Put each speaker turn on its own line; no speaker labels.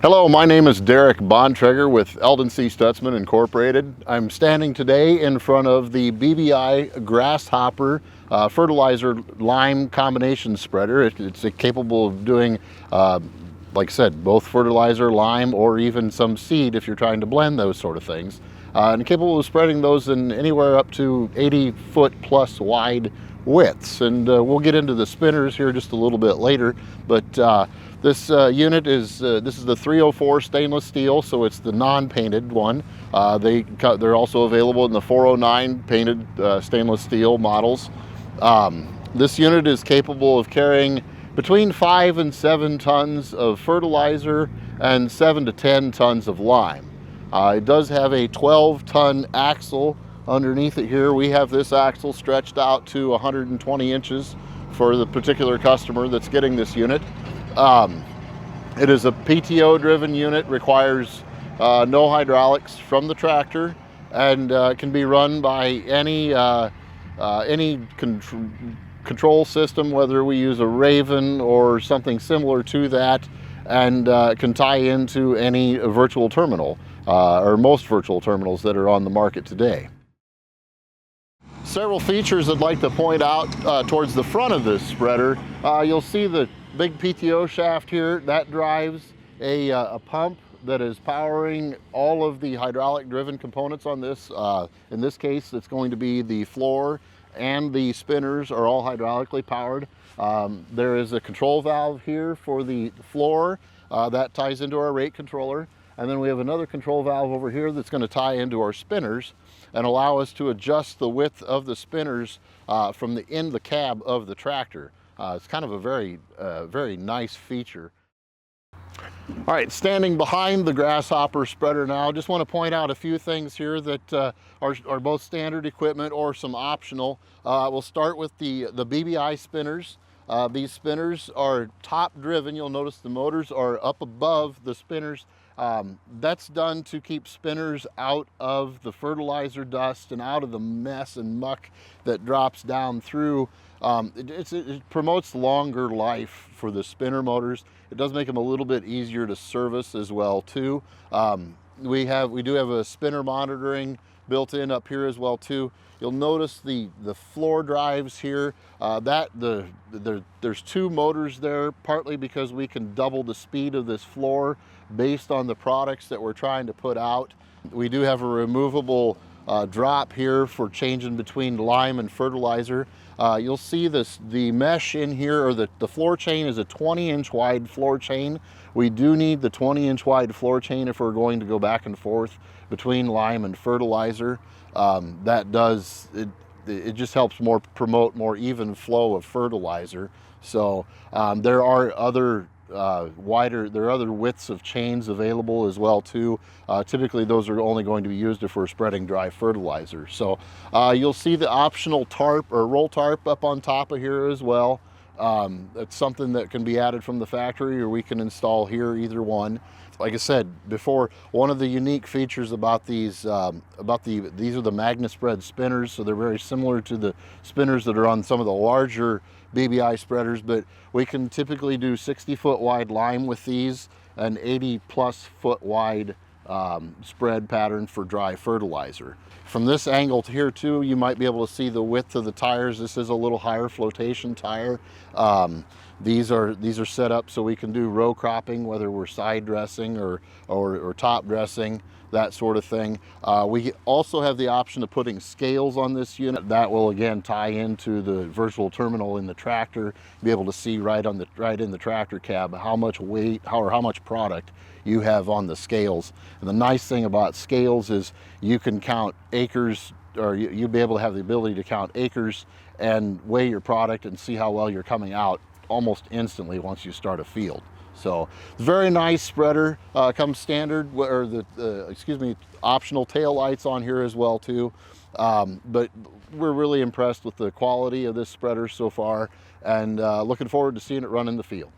Hello, my name is Derek Bontrager with Eldon C. Stutzman Incorporated. I'm standing today in front of the BBI Grasshopper fertilizer lime combination spreader. It's capable of doing, like I said, both fertilizer, lime, or even some seed if you're trying to blend those sort of things. And capable of spreading those in anywhere up to 80-foot plus wide widths. And we'll get into the spinners here just a little bit later, but this unit is this is the 304 stainless steel, so it's the non-painted one. They're also available in the 409 painted stainless steel models. This unit is capable of carrying between 5 and 7 tons of fertilizer and 7 to 10 tons of lime. It does have a 12-ton axle underneath it here. We have this axle stretched out to 120 inches for the particular customer that's getting this unit. It is a PTO driven unit, requires no hydraulics from the tractor, and can be run by any control system, whether we use a Raven or something similar to that, and can tie into any virtual terminal or most virtual terminals that are on the market today. Several features I'd like to point out towards the front of this spreader. You'll see the big PTO shaft here. That drives a pump that is powering all of the hydraulic driven components on this. In this case, it's going to be the floor and the spinners are all hydraulically powered. There is a control valve here for the floor that ties into our rate controller. And then we have another control valve over here that's going to tie into our spinners and allow us to adjust the width of the spinners from the end of the cab of the tractor. It's kind of a very nice feature. All right, standing behind the Grasshopper spreader now, I just want to point out a few things here that are both standard equipment or some optional. We'll start with the BBI spinners. These spinners are top driven. You'll notice the motors are up above the spinners. That's done to keep spinners out of the fertilizer dust and out of the mess and muck that drops down through. It promotes longer life for the spinner motors. It does make them a little bit easier to service as well too. We do have a spinner monitoring built in up here as well too. You'll notice the floor drives here. There's 2 motors there, partly because we can double the speed of this floor based on the products that we're trying to put out. We do have a removable drop here for changing between lime and fertilizer. You'll see the mesh in here, or the floor chain is a 20-inch wide floor chain. We do need the 20-inch wide floor chain if we're going to go back and forth between lime and fertilizer. It just helps promote more even flow of fertilizer. So there are other widths of chains available as well too. Typically those are only going to be used if we're spreading dry fertilizer. So you'll see the optional tarp or roll tarp up on top of here as well. It's something that can be added from the factory, or we can install here, either one. Like I said before, one of the unique features about these these are the Magna spread spinners, so they're very similar to the spinners that are on some of the larger BBI spreaders, but we can typically do 60-foot wide lime with these, and 80+ foot wide spread pattern for dry fertilizer. From this angle here too, you might be able to see the width of the tires. This is a little higher flotation tire. These are set up so we can do row cropping, whether we're side dressing or top dressing, that sort of thing. We also have the option of putting scales on this unit. That will again tie into the virtual terminal in the tractor, be able to see right in the tractor cab how much weight or how much product you have on the scales. And the nice thing about scales is you can count acres, or you'll be able to have the ability to count acres and weigh your product and see how well you're coming out almost instantly once you start a field. So very nice spreader. Comes standard, or optional tail lights on here as well too. But we're really impressed with the quality of this spreader so far, and looking forward to seeing it run in the field.